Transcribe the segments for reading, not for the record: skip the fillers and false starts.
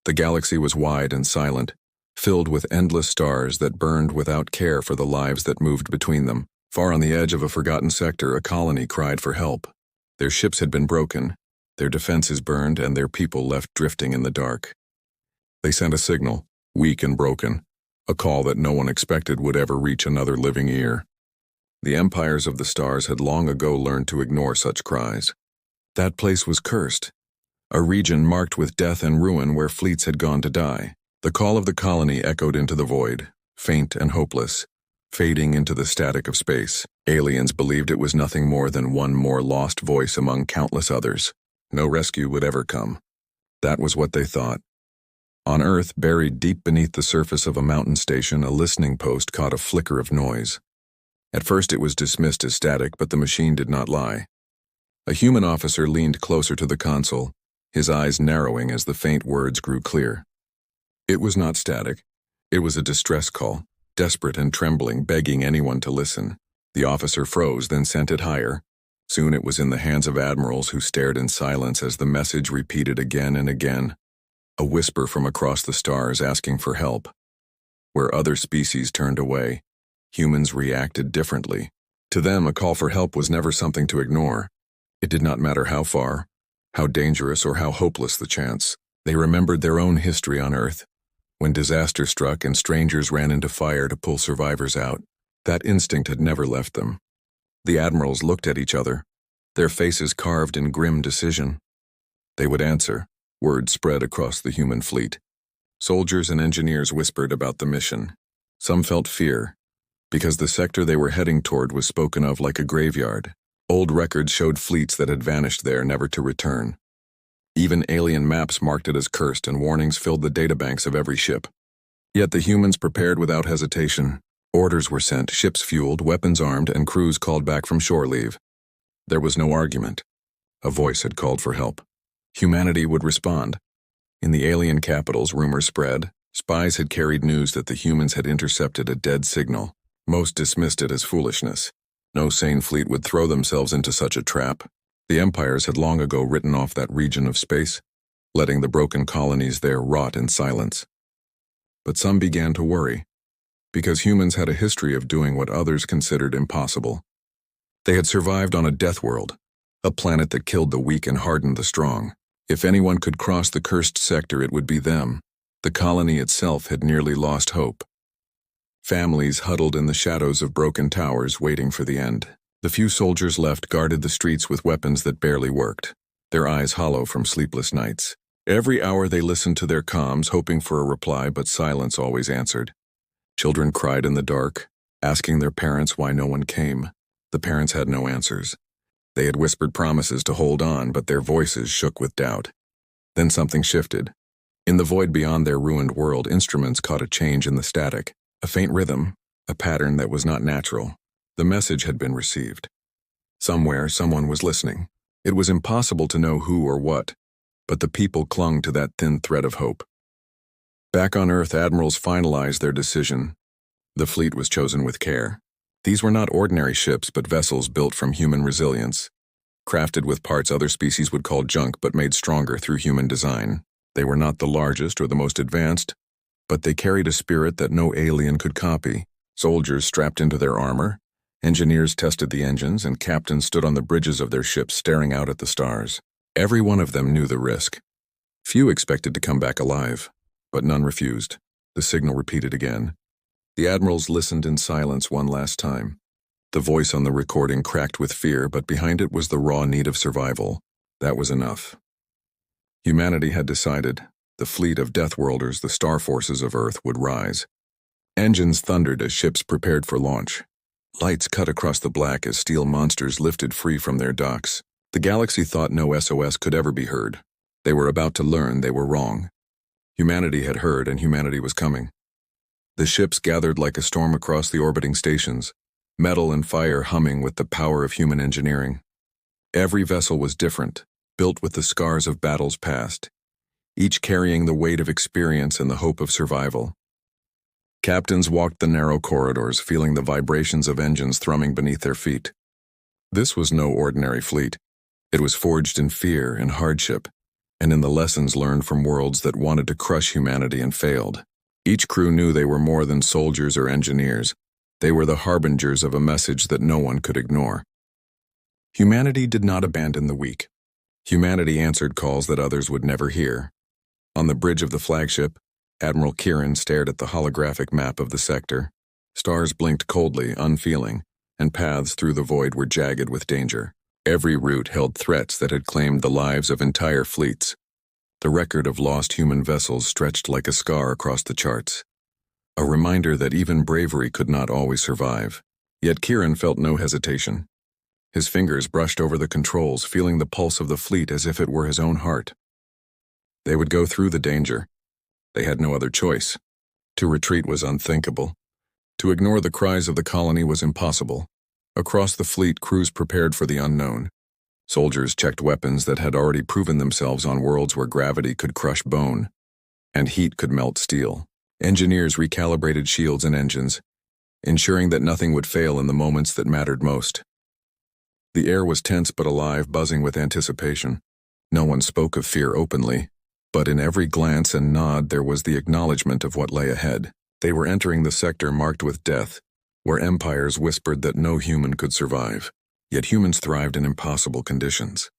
The galaxy was wide and silent, filled with endless stars that burned without care for the lives that moved between them. Far on the edge of a forgotten sector, a colony cried for help. Their ships had been broken, their defenses burned, and their people left drifting in the dark. They sent a signal, weak and broken, a call that no one expected would ever reach another living ear. The empires of the stars had long ago learned to ignore such cries. That place was cursed, a region marked with death and ruin where fleets had gone to die. The call of the colony echoed into the void, faint and hopeless, fading into the static of space. Aliens believed it was nothing more than one more lost voice among countless others. No rescue would ever come. That was what they thought. On Earth, buried deep beneath the surface of a mountain station, a listening post caught a flicker of noise. At first it was dismissed as static, but the machine did not lie. A human officer leaned closer to the console, his eyes narrowing as the faint words grew clear. It was not static. It was a distress call, desperate and trembling, begging anyone to listen. The officer froze, then sent it higher. Soon it was in the hands of admirals who stared in silence as the message repeated again and again. A whisper from across the stars asking for help. Where other species turned away, humans reacted differently. To them, a call for help was never something to ignore. It did not matter how far, how dangerous, or how hopeless the chance. They remembered their own history on Earth. When disaster struck and strangers ran into fire to pull survivors out, that instinct had never left them. The admirals looked at each other, their faces carved in grim decision. They would answer. Word spread across the human fleet. Soldiers and engineers whispered about the mission. Some felt fear, because the sector they were heading toward was spoken of like a graveyard. Old records showed fleets that had vanished there, never to return. Even alien maps marked it as cursed, and warnings filled the databanks of every ship. Yet the humans prepared without hesitation. Orders were sent, ships fueled, weapons armed, and crews called back from shore leave. There was no argument. A voice had called for help. Humanity would respond. In the alien capitals, rumors spread. Spies had carried news that the humans had intercepted a dead signal. Most dismissed it as foolishness. No sane fleet would throw themselves into such a trap. The empires had long ago written off that region of space, letting the broken colonies there rot in silence. But some began to worry, because humans had a history of doing what others considered impossible. They had survived on a death world, a planet that killed the weak and hardened the strong. If anyone could cross the cursed sector, it would be them. The colony itself had nearly lost hope. Families huddled in the shadows of broken towers, waiting for the end. The few soldiers left guarded the streets with weapons that barely worked, their eyes hollow from sleepless nights. Every hour they listened to their comms, hoping for a reply, but silence always answered. Children cried in the dark, asking their parents why no one came. The parents had no answers. They had whispered promises to hold on, but their voices shook with doubt. Then something shifted. In the void beyond their ruined world, instruments caught a change in the static, a faint rhythm, a pattern that was not natural. The message had been received. Somewhere, someone was listening. It was impossible to know who or what, but the people clung to that thin thread of hope. Back on Earth, admirals finalized their decision. The fleet was chosen with care. These were not ordinary ships, but vessels built from human resilience, crafted with parts other species would call junk, but made stronger through human design. They were not the largest or the most advanced, but they carried a spirit that no alien could copy. Soldiers strapped into their armor, engineers tested the engines, and captains stood on the bridges of their ships staring out at the stars. Every one of them knew the risk. Few expected to come back alive, but none refused. The signal repeated again. The admirals listened in silence one last time. The voice on the recording cracked with fear, but behind it was the raw need of survival. That was enough. Humanity had decided. The fleet of Deathworlders, the Starforces of Earth, would rise. Engines thundered as ships prepared for launch. Lights cut across the black as steel monsters lifted free from their docks. The galaxy thought no SOS could ever be heard. They were about to learn they were wrong. Humanity had heard, and humanity was coming. The ships gathered like a storm across the orbiting stations, metal and fire humming with the power of human engineering. Every vessel was different, built with the scars of battles past, each carrying the weight of experience and the hope of survival. Captains walked the narrow corridors, feeling the vibrations of engines thrumming beneath their feet. This was no ordinary fleet. It was forged in fear and hardship, and in the lessons learned from worlds that wanted to crush humanity and failed. Each crew knew they were more than soldiers or engineers. They were the harbingers of a message that no one could ignore. Humanity did not abandon the weak. Humanity answered calls that others would never hear. On the bridge of the flagship, Admiral Kieran stared at the holographic map of the sector. Stars blinked coldly, unfeeling, and paths through the void were jagged with danger. Every route held threats that had claimed the lives of entire fleets. The record of lost human vessels stretched like a scar across the charts. A reminder that even bravery could not always survive. Yet Kieran felt no hesitation. His fingers brushed over the controls, feeling the pulse of the fleet as if it were his own heart. They would go through the danger. They had no other choice. To retreat was unthinkable. To ignore the cries of the colony was impossible. Across the fleet, crews prepared for the unknown. Soldiers checked weapons that had already proven themselves on worlds where gravity could crush bone, and heat could melt steel. Engineers recalibrated shields and engines, ensuring that nothing would fail in the moments that mattered most. The air was tense but alive, buzzing with anticipation. No one spoke of fear openly, but in every glance and nod there was the acknowledgement of what lay ahead. They were entering the sector marked with death, where empires whispered that no human could survive. Yet humans thrived in impossible conditions.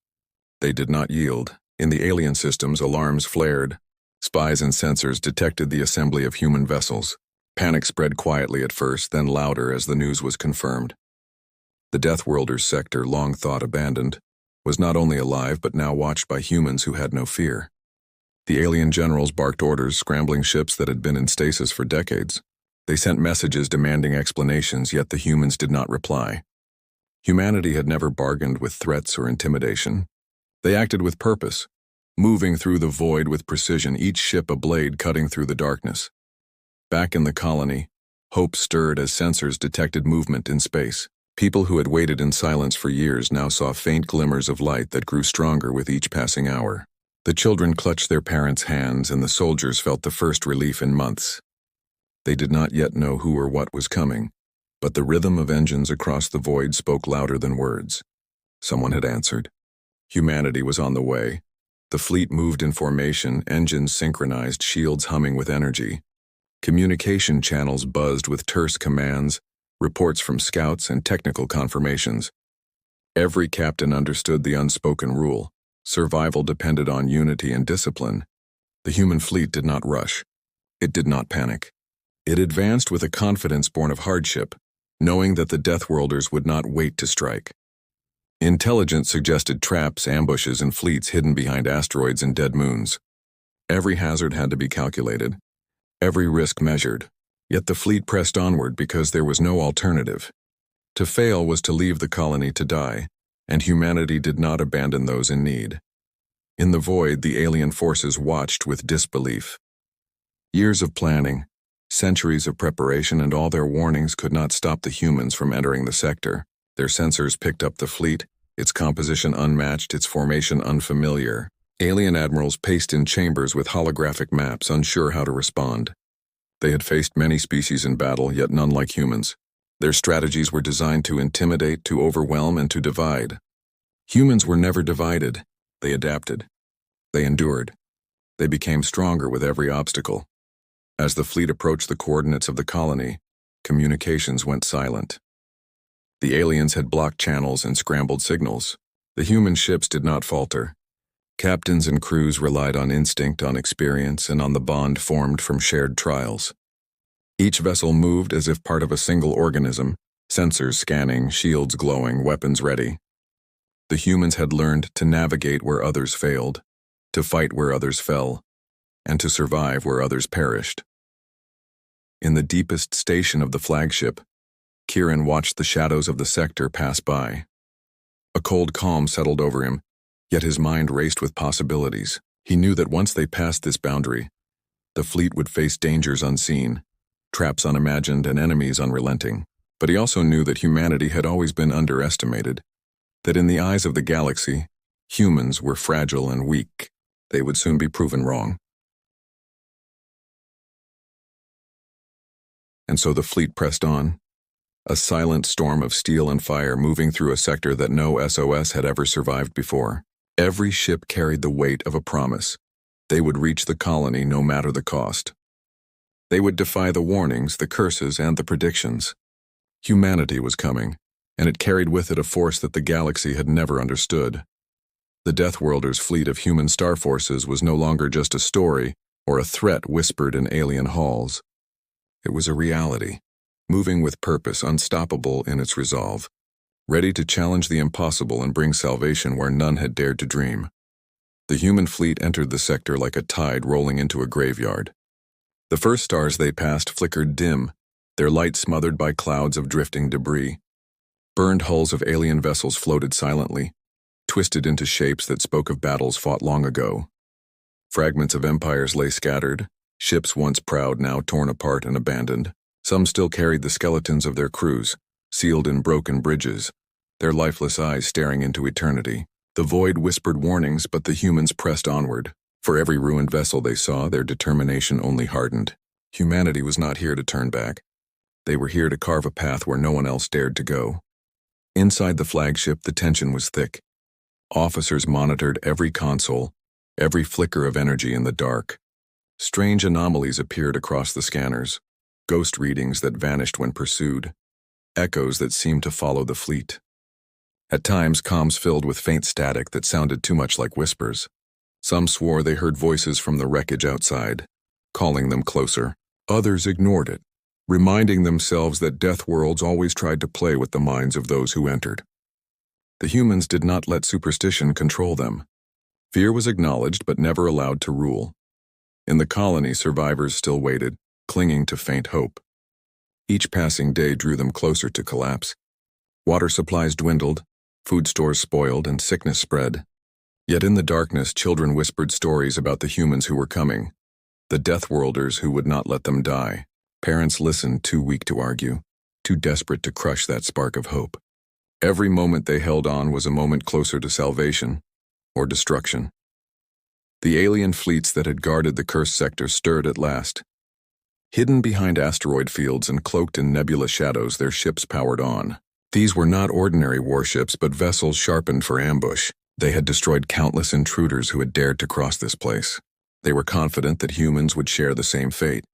They did not yield. In the alien systems, alarms flared. Spies and sensors detected the assembly of human vessels. Panic spread quietly at first, then louder as the news was confirmed. The Deathworlders sector, long thought abandoned, was not only alive but now watched by humans who had no fear. The alien generals barked orders, scrambling ships that had been in stasis for decades. They sent messages demanding explanations, yet the humans did not reply. Humanity had never bargained with threats or intimidation. They acted with purpose, moving through the void with precision, each ship a blade cutting through the darkness. Back in the colony, hope stirred as sensors detected movement in space. People who had waited in silence for years now saw faint glimmers of light that grew stronger with each passing hour. The children clutched their parents' hands, and the soldiers felt the first relief in months. They did not yet know who or what was coming, but the rhythm of engines across the void spoke louder than words. Someone had answered. Humanity was on the way. The fleet moved in formation, engines synchronized, shields humming with energy. Communication channels buzzed with terse commands, reports from scouts, and technical confirmations. Every captain understood the unspoken rule. Survival depended on unity and discipline. The human fleet did not rush. It did not panic. It advanced with a confidence born of hardship, knowing that the Deathworlders would not wait to strike. Intelligence suggested traps, ambushes, and fleets hidden behind asteroids and dead moons. Every hazard had to be calculated, every risk measured. Yet the fleet pressed onward because there was no alternative. To fail was to leave the colony to die, and humanity did not abandon those in need. In the void, the alien forces watched with disbelief. Years of planning, centuries of preparation, and all their warnings could not stop the humans from entering the sector. Their sensors picked up the fleet, its composition unmatched, its formation unfamiliar. Alien admirals paced in chambers with holographic maps, unsure how to respond. They had faced many species in battle, yet none like humans. Their strategies were designed to intimidate, to overwhelm, and to divide. Humans were never divided. They adapted. They endured. They became stronger with every obstacle. As the fleet approached the coordinates of the colony, communications went silent. The aliens had blocked channels and scrambled signals. The human ships did not falter. Captains and crews relied on instinct, on experience, and on the bond formed from shared trials. Each vessel moved as if part of a single organism, sensors scanning, shields glowing, weapons ready. The humans had learned to navigate where others failed, to fight where others fell, and to survive where others perished. In the deepest station of the flagship, Kieran watched the shadows of the sector pass by. A cold calm settled over him, yet his mind raced with possibilities. He knew that once they passed this boundary, the fleet would face dangers unseen, traps unimagined, and enemies unrelenting. But he also knew that humanity had always been underestimated, that in the eyes of the galaxy, humans were fragile and weak. They would soon be proven wrong. And so the fleet pressed on, a silent storm of steel and fire moving through a sector that no SOS had ever survived before. Every ship carried the weight of a promise. They would reach the colony no matter the cost. They would defy the warnings, the curses, and the predictions. Humanity was coming, and it carried with it a force that the galaxy had never understood. The Deathworlders' fleet of human Starforces was no longer just a story or a threat whispered in alien halls. It was a reality, moving with purpose, unstoppable in its resolve, ready to challenge the impossible and bring salvation where none had dared to dream. The human fleet entered the sector like a tide rolling into a graveyard. The first stars they passed flickered dim, their light smothered by clouds of drifting debris. Burned hulls of alien vessels floated silently, twisted into shapes that spoke of battles fought long ago. Fragments of empires lay scattered, ships once proud now torn apart and abandoned. Some still carried the skeletons of their crews, sealed in broken bridges, their lifeless eyes staring into eternity. The void whispered warnings, but the humans pressed onward. For every ruined vessel they saw, their determination only hardened. Humanity was not here to turn back. They were here to carve a path where no one else dared to go. Inside the flagship, the tension was thick. Officers monitored every console, every flicker of energy in the dark. Strange anomalies appeared across the scanners, ghost readings that vanished when pursued, echoes that seemed to follow the fleet. At times, comms filled with faint static that sounded too much like whispers. Some swore they heard voices from the wreckage outside, calling them closer. Others ignored it, reminding themselves that Deathworlds always tried to play with the minds of those who entered. The humans did not let superstition control them. Fear was acknowledged but never allowed to rule. In the colony, survivors still waited, clinging to faint hope. Each passing day drew them closer to collapse. Water supplies dwindled, food stores spoiled, and sickness spread. Yet in the darkness, children whispered stories about the humans who were coming, the Deathworlders who would not let them die. Parents listened, too weak to argue, too desperate to crush that spark of hope. Every moment they held on was a moment closer to salvation or destruction. The alien fleets that had guarded the cursed sector stirred at last. Hidden behind asteroid fields and cloaked in nebulous shadows, their ships powered on. These were not ordinary warships, but vessels sharpened for ambush. They had destroyed countless intruders who had dared to cross this place. They were confident that humans would share the same fate.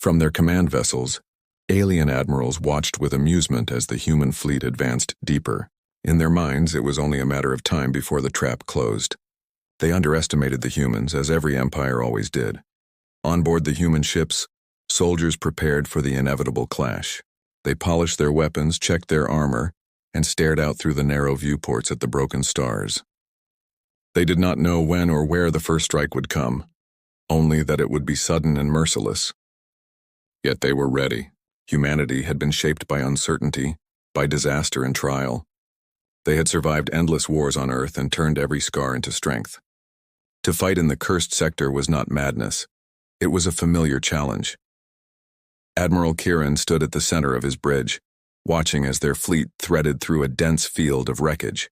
From their command vessels, alien admirals watched with amusement as the human fleet advanced deeper. In their minds, it was only a matter of time before the trap closed. They underestimated the humans, as every empire always did. On board the human ships, soldiers prepared for the inevitable clash. They polished their weapons, checked their armor, and stared out through the narrow viewports at the broken stars. They did not know when or where the first strike would come, only that it would be sudden and merciless. Yet they were ready. Humanity had been shaped by uncertainty, by disaster and trial. They had survived endless wars on Earth and turned every scar into strength. To fight in the cursed sector was not madness. It was a familiar challenge. Admiral Kieran stood at the center of his bridge, watching as their fleet threaded through a dense field of wreckage.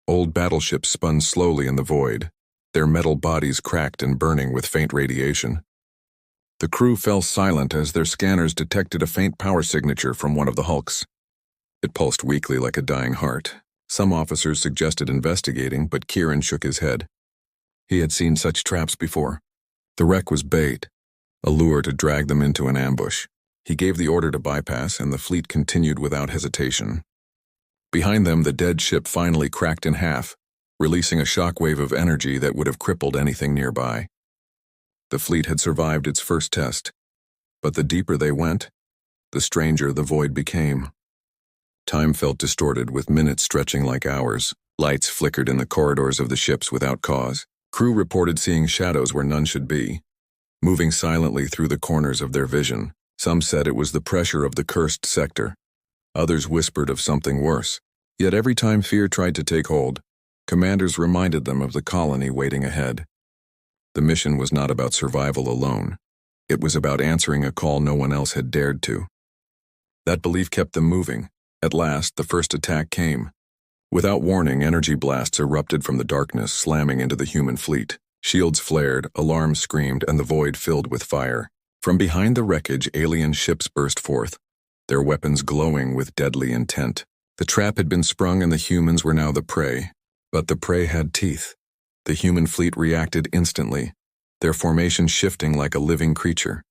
Old battleships spun slowly in the void, their metal bodies cracked and burning with faint radiation. The crew fell silent as their scanners detected a faint power signature from one of the hulks. It pulsed weakly like a dying heart. Some officers suggested investigating, but Kieran shook his head. He had seen such traps before. The wreck was bait, a lure to drag them into an ambush. He gave the order to bypass, and the fleet continued without hesitation. Behind them, the dead ship finally cracked in half, releasing a shockwave of energy that would have crippled anything nearby. The fleet had survived its first test, but the deeper they went, the stranger the void became. Time felt distorted, with minutes stretching like hours. Lights flickered in the corridors of the ships without cause. Crew reported seeing shadows where none should be, moving silently through the corners of their vision. Some said it was the pressure of the cursed sector. Others whispered of something worse. Yet every time fear tried to take hold, commanders reminded them of the colony waiting ahead. The mission was not about survival alone. It was about answering a call no one else had dared to. That belief kept them moving. At last, the first attack came. Without warning, energy blasts erupted from the darkness, slamming into the human fleet. Shields flared, alarms screamed, and the void filled with fire. From behind the wreckage, alien ships burst forth, their weapons glowing with deadly intent. The trap had been sprung and the humans were now the prey. But the prey had teeth. The human fleet reacted instantly, their formation shifting like a living creature.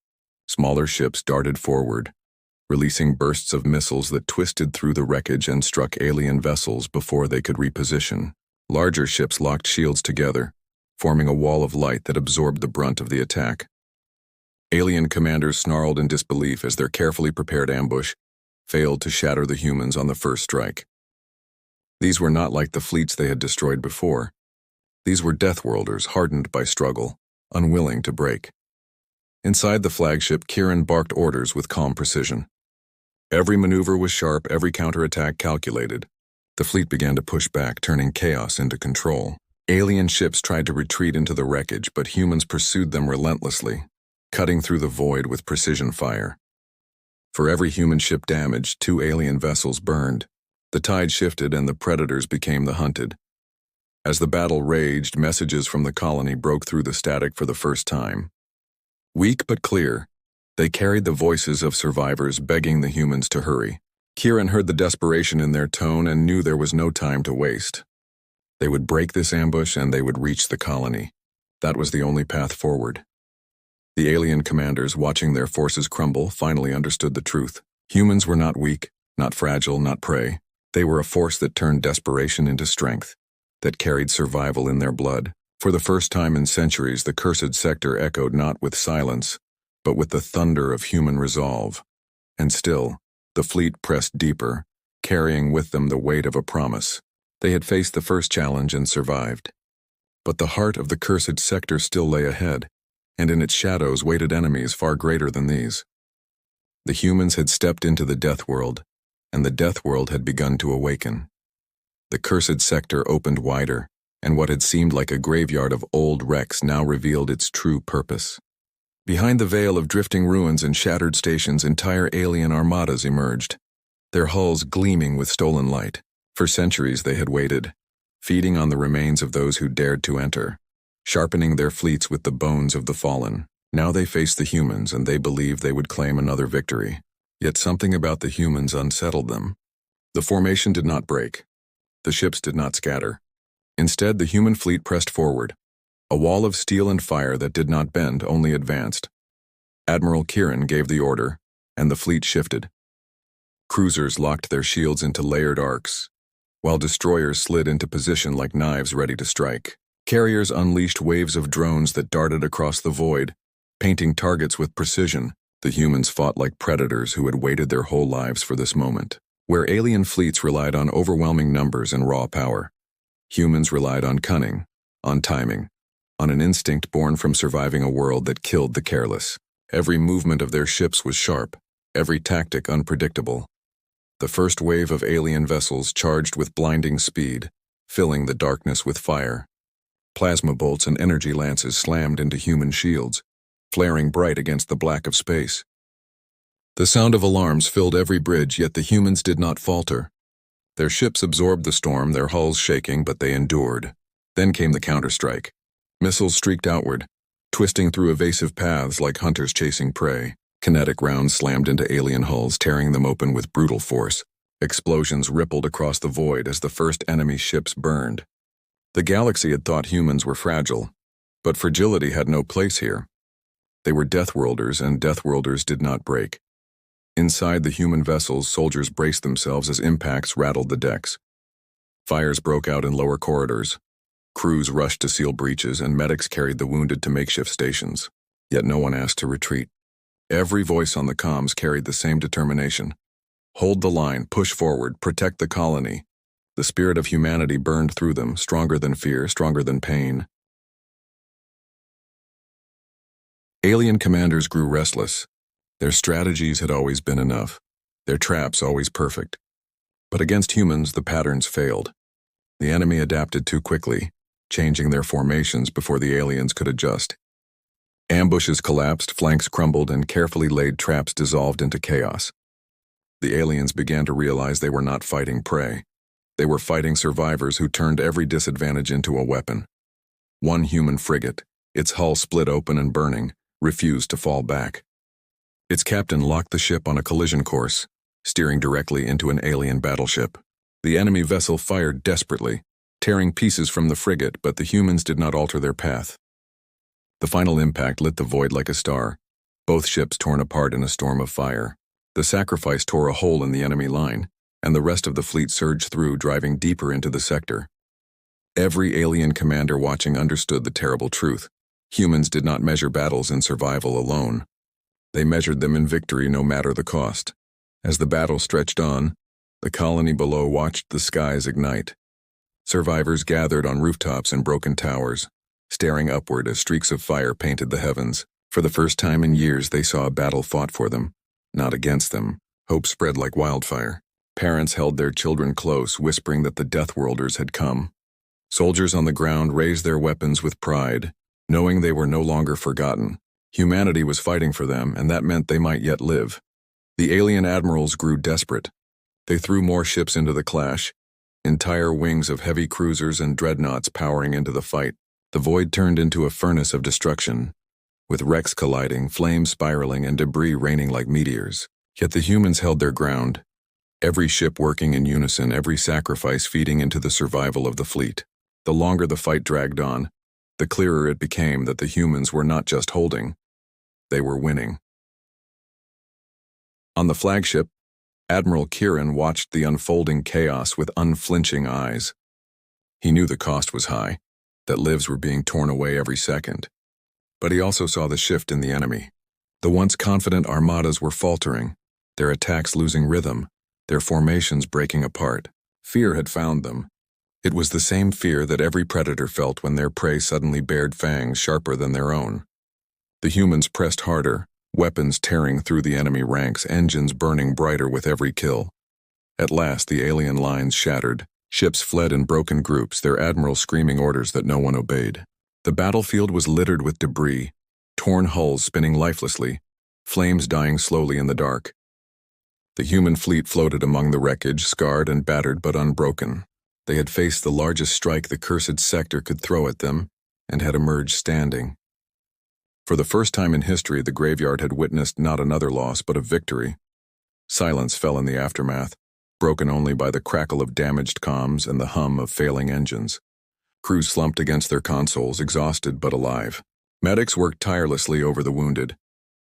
Smaller ships darted forward, releasing bursts of missiles that twisted through the wreckage and struck alien vessels before they could reposition. Larger ships locked shields together, forming a wall of light that absorbed the brunt of the attack. Alien commanders snarled in disbelief as their carefully prepared ambush failed to shatter the humans on the first strike. These were not like the fleets they had destroyed before. These were Deathworlders hardened by struggle, unwilling to break. Inside the flagship, Kieran barked orders with calm precision. Every maneuver was sharp, every counterattack calculated. The fleet began to push back, turning chaos into control. Alien ships tried to retreat into the wreckage, but humans pursued them relentlessly, cutting through the void with precision fire. For every human ship damaged, 2 alien vessels burned. The tide shifted and the predators became the hunted. As the battle raged, messages from the colony broke through the static for the first time. Weak but clear, they carried the voices of survivors begging the humans to hurry. Kieran heard the desperation in their tone and knew there was no time to waste. They would break this ambush and they would reach the colony. That was the only path forward. The alien commanders, watching their forces crumble, finally understood the truth. Humans were not weak, not fragile, not prey. They were a force that turned desperation into strength, that carried survival in their blood. For the first time in centuries, the cursed sector echoed not with silence, but with the thunder of human resolve. And still, the fleet pressed deeper, carrying with them the weight of a promise. They had faced the first challenge and survived. But the heart of the cursed sector still lay ahead, and in its shadows waited enemies far greater than these. The humans had stepped into the death world, and the death world had begun to awaken. The cursed sector opened wider, and what had seemed like a graveyard of old wrecks now revealed its true purpose. Behind the veil of drifting ruins and shattered stations, entire alien armadas emerged, their hulls gleaming with stolen light. For centuries they had waited, feeding on the remains of those who dared to enter, sharpening their fleets with the bones of the fallen. Now they faced the humans, and they believed they would claim another victory. Yet something about the humans unsettled them. The formation did not break. The ships did not scatter. Instead, the human fleet pressed forward, a wall of steel and fire that did not bend, only advanced. Admiral Kieran gave the order, and the fleet shifted. Cruisers locked their shields into layered arcs, while destroyers slid into position like knives ready to strike. Carriers unleashed waves of drones that darted across the void, painting targets with precision. The humans fought like predators who had waited their whole lives for this moment. Where alien fleets relied on overwhelming numbers and raw power, humans relied on cunning, on timing, on an instinct born from surviving a world that killed the careless. Every movement of their ships was sharp, every tactic unpredictable. The first wave of alien vessels charged with blinding speed, filling the darkness with fire. Plasma bolts and energy lances slammed into human shields, flaring bright against the black of space. The sound of alarms filled every bridge, yet the humans did not falter. Their ships absorbed the storm, their hulls shaking, but they endured. Then came the counterstrike. Missiles streaked outward, twisting through evasive paths like hunters chasing prey. Kinetic rounds slammed into alien hulls, tearing them open with brutal force. Explosions rippled across the void as the first enemy ships burned. The galaxy had thought humans were fragile, but fragility had no place here. They were Deathworlders, and Deathworlders did not break. Inside the human vessels, soldiers braced themselves as impacts rattled the decks. Fires broke out in lower corridors. Crews rushed to seal breaches, and medics carried the wounded to makeshift stations. Yet no one asked to retreat. Every voice on the comms carried the same determination. Hold the line, push forward, protect the colony. The spirit of humanity burned through them, stronger than fear, stronger than pain. Alien commanders grew restless. Their strategies had always been enough, their traps always perfect. But against humans, the patterns failed. The enemy adapted too quickly, changing their formations before the aliens could adjust. Ambushes collapsed, flanks crumbled, and carefully laid traps dissolved into chaos. The aliens began to realize they were not fighting prey. They were fighting survivors who turned every disadvantage into a weapon. One human frigate, its hull split open and burning, refused to fall back. Its captain locked the ship on a collision course, steering directly into an alien battleship. The enemy vessel fired desperately, tearing pieces from the frigate, but the humans did not alter their path. The final impact lit the void like a star, both ships torn apart in a storm of fire. The Sacrifice tore a hole in the enemy line, and the rest of the fleet surged through, driving deeper into the sector. Every alien commander watching understood the terrible truth. Humans did not measure battles in survival alone. They measured them in victory no matter the cost. As the battle stretched on, the colony below watched the skies ignite. Survivors gathered on rooftops and broken towers, staring upward as streaks of fire painted the heavens. For the first time in years, they saw a battle fought for them, not against them. Hope spread like wildfire. Parents held their children close, whispering that the Deathworlders had come. Soldiers on the ground raised their weapons with pride, knowing they were no longer forgotten. Humanity was fighting for them, and that meant they might yet live. The alien admirals grew desperate. They threw more ships into the clash, entire wings of heavy cruisers and dreadnoughts powering into the fight. The void turned into a furnace of destruction, with wrecks colliding, flames spiraling, and debris raining like meteors. Yet the humans held their ground, every ship working in unison, every sacrifice feeding into the survival of the fleet. The longer the fight dragged on, the clearer it became that the humans were not just holding, they were winning. On the flagship, Admiral Kieran watched the unfolding chaos with unflinching eyes. He knew the cost was high, that lives were being torn away every second. But he also saw the shift in the enemy. The once confident armadas were faltering, their attacks losing rhythm, their formations breaking apart. Fear had found them. It was the same fear that every predator felt when their prey suddenly bared fangs sharper than their own. The humans pressed harder, weapons tearing through the enemy ranks, engines burning brighter with every kill. At last, the alien lines shattered. Ships fled in broken groups, their admiral screaming orders that no one obeyed. The battlefield was littered with debris, torn hulls spinning lifelessly, flames dying slowly in the dark. The human fleet floated among the wreckage, scarred and battered but unbroken. They had faced the largest strike the cursed sector could throw at them, and had emerged standing. For the first time in history, the graveyard had witnessed not another loss but a victory. Silence fell in the aftermath, broken only by the crackle of damaged comms and the hum of failing engines. Crews slumped against their consoles, exhausted but alive. Medics worked tirelessly over the wounded,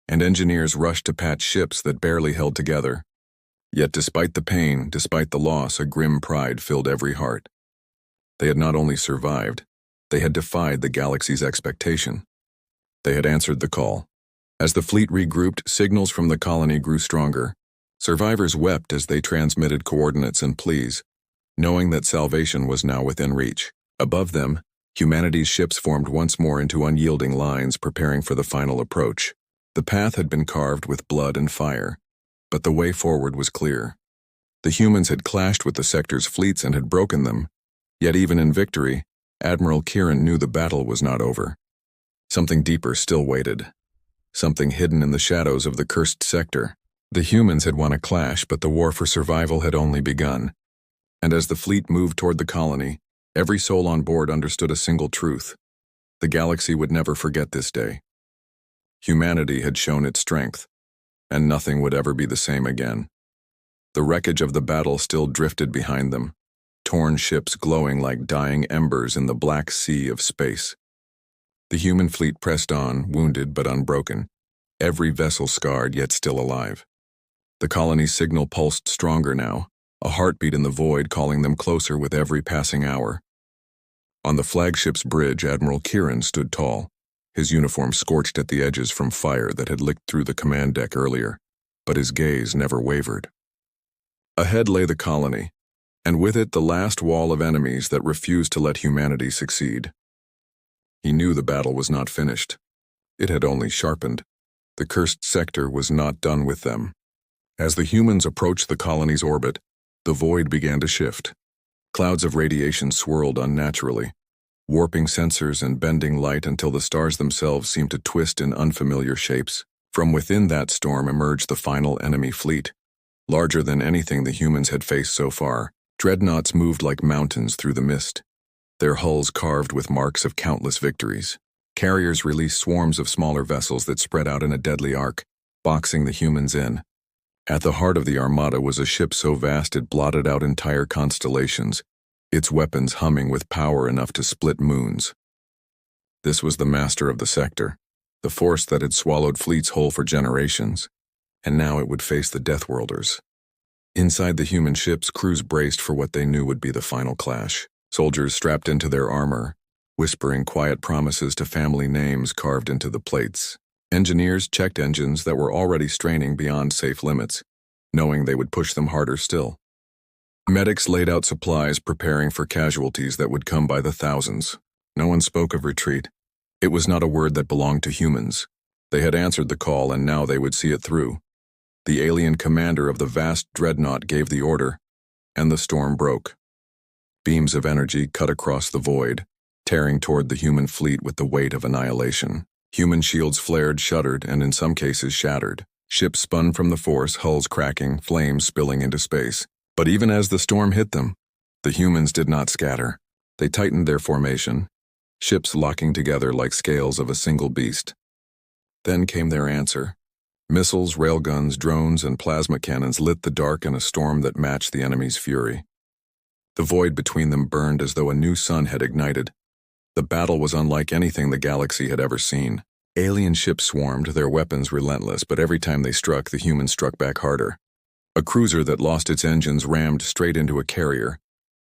and engineers rushed to patch ships that barely held together. Yet despite the pain, despite the loss, a grim pride filled every heart. They had not only survived, they had defied the galaxy's expectation. They had answered the call. As the fleet regrouped, signals from the colony grew stronger. Survivors wept as they transmitted coordinates and pleas, knowing that salvation was now within reach. Above them, humanity's ships formed once more into unyielding lines, preparing for the final approach. The path had been carved with blood and fire, but the way forward was clear. The humans had clashed with the sector's fleets and had broken them, yet even in victory, Admiral Kieran knew the battle was not over. Something deeper still waited, something hidden in the shadows of the cursed sector. The humans had won a clash, but the war for survival had only begun. And as the fleet moved toward the colony, every soul on board understood a single truth. The galaxy would never forget this day. Humanity had shown its strength, and nothing would ever be the same again. The wreckage of the battle still drifted behind them, torn ships glowing like dying embers in the black sea of space. The human fleet pressed on, wounded but unbroken, every vessel scarred yet still alive. The colony's signal pulsed stronger now, a heartbeat in the void calling them closer with every passing hour. On the flagship's bridge, Admiral Kieran stood tall, his uniform scorched at the edges from fire that had licked through the command deck earlier, but his gaze never wavered. Ahead lay the colony, and with it the last wall of enemies that refused to let humanity succeed. He knew the battle was not finished. It had only sharpened. The cursed sector was not done with them. As the humans approached the colony's orbit, the void began to shift. Clouds of radiation swirled unnaturally, warping sensors and bending light until the stars themselves seemed to twist in unfamiliar shapes. From within that storm emerged the final enemy fleet. Larger than anything the humans had faced so far, dreadnoughts moved like mountains through the mist, their hulls carved with marks of countless victories. Carriers released swarms of smaller vessels that spread out in a deadly arc, boxing the humans in. At the heart of the armada was a ship so vast it blotted out entire constellations, its weapons humming with power enough to split moons. This was the master of the sector, the force that had swallowed fleets whole for generations, and now it would face the Deathworlders. Inside the human ships, crews braced for what they knew would be the final clash. Soldiers strapped into their armor, whispering quiet promises to family names carved into the plates. Engineers checked engines that were already straining beyond safe limits, knowing they would push them harder still. Medics laid out supplies, preparing for casualties that would come by the thousands. No one spoke of retreat. It was not a word that belonged to humans. They had answered the call, and now they would see it through. The alien commander of the vast dreadnought gave the order, and the storm broke. Beams of energy cut across the void, tearing toward the human fleet with the weight of annihilation. Human shields flared, shuddered, and in some cases shattered. Ships spun from the force, hulls cracking, flames spilling into space. But even as the storm hit them, the humans did not scatter. They tightened their formation, ships locking together like scales of a single beast. Then came their answer. Missiles, railguns, drones, and plasma cannons lit the dark in a storm that matched the enemy's fury. The void between them burned as though a new sun had ignited. The battle was unlike anything the galaxy had ever seen. Alien ships swarmed, their weapons relentless, but every time they struck, the humans struck back harder. A cruiser that lost its engines rammed straight into a carrier,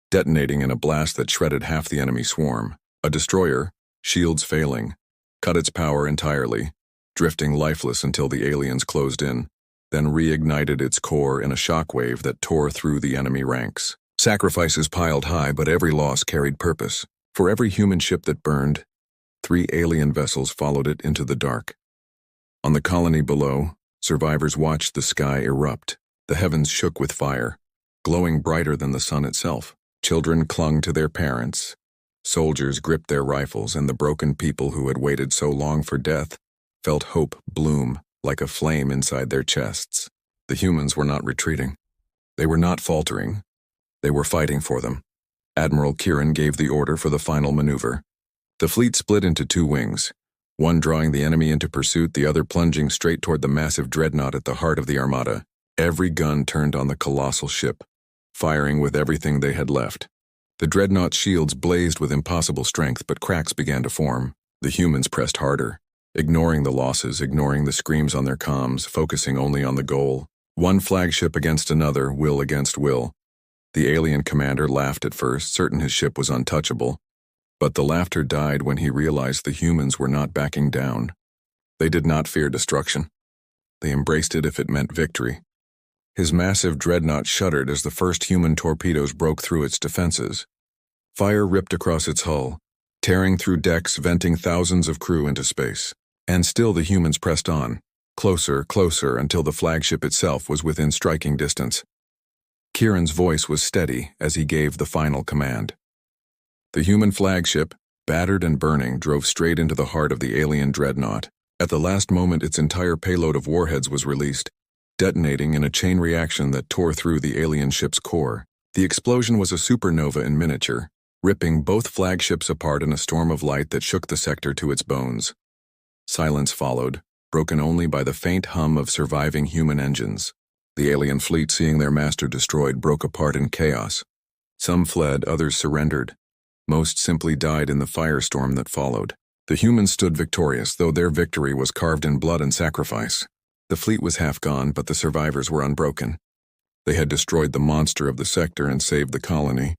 detonating in a blast that shredded half the enemy swarm. A destroyer, shields failing, cut its power entirely, drifting lifeless until the aliens closed in, then reignited its core in a shockwave that tore through the enemy ranks. Sacrifices piled high, but every loss carried purpose. For every human ship that burned, 3 alien vessels followed it into the dark. On the colony below, survivors watched the sky erupt. The heavens shook with fire, glowing brighter than the sun itself. Children clung to their parents. Soldiers gripped their rifles, and the broken people who had waited so long for death felt hope bloom like a flame inside their chests. The humans were not retreating. They were not faltering. They were fighting for them. Admiral Kieran gave the order for the final maneuver. The fleet split into 2 wings, one drawing the enemy into pursuit, the other plunging straight toward the massive dreadnought at the heart of the armada. Every gun turned on the colossal ship, firing with everything they had left. The dreadnought's shields blazed with impossible strength, but cracks began to form. The humans pressed harder, ignoring the losses, ignoring the screams on their comms, focusing only on the goal. One flagship against another, will against will. The alien commander laughed at first, certain his ship was untouchable, but the laughter died when he realized the humans were not backing down. They did not fear destruction. They embraced it if it meant victory. His massive dreadnought shuddered as the first human torpedoes broke through its defenses. Fire ripped across its hull, tearing through decks, venting thousands of crew into space. And still the humans pressed on, closer, closer, until the flagship itself was within striking distance. Kieran's voice was steady as he gave the final command. The human flagship, battered and burning, drove straight into the heart of the alien dreadnought. At the last moment, its entire payload of warheads was released, detonating in a chain reaction that tore through the alien ship's core. The explosion was a supernova in miniature, ripping both flagships apart in a storm of light that shook the sector to its bones. Silence followed, broken only by the faint hum of surviving human engines. The alien fleet, seeing their master destroyed, broke apart in chaos. Some fled, others surrendered. Most simply died in the firestorm that followed. The humans stood victorious, though their victory was carved in blood and sacrifice. The fleet was half gone, but the survivors were unbroken. They had destroyed the monster of the sector and saved the colony.